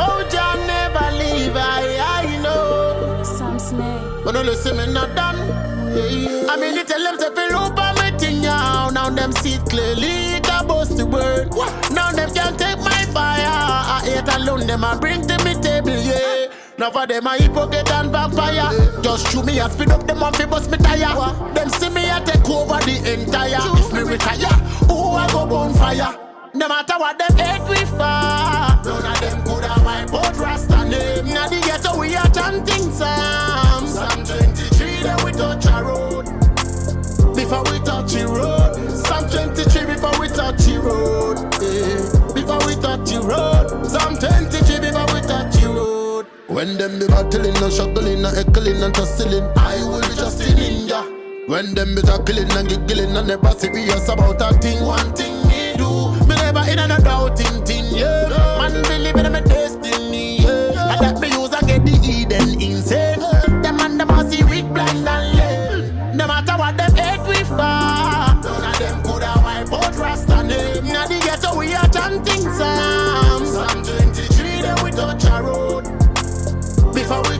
Oh, John never leave, I know. Sam Snake. But no listen, me not done. I mean, you tell them to fill up on me thing now. Now them see it clearly, it a bust the word. Now them can't take my fire. I hate alone, them I bring to me table, yeah. Now for them a hypocrite and vampire. Just shoot me and speed up them on fi bust me tire. Them see me a take over the entire. If me retire, who I go bonfire? No matter what them hate we for, none of them coulda wipe out Rasta name. Now the ghetto we a chanting Psalms. Psalm 23 then we touch a road. Before we touch the road. Psalm 23 before we touch the road. Yeah. Before we touch the road. Psalm 23 before we touch the road. When them be battling and struggling and heckling and tussling, I will be just a ninja. When them be tackling and giggling and never serious about a thing, one thing me do. Me never in and a doubting thing, yeah. Man believe in my destiny, yeah. And that me use and get the Eden insane. Them man them a see weak, blind and lame. No matter what them hate we for, none of them coulda wipe out Rasta name. Now the ghetto we a chanting Psalms. Psalm 23 then we touch a road. Before we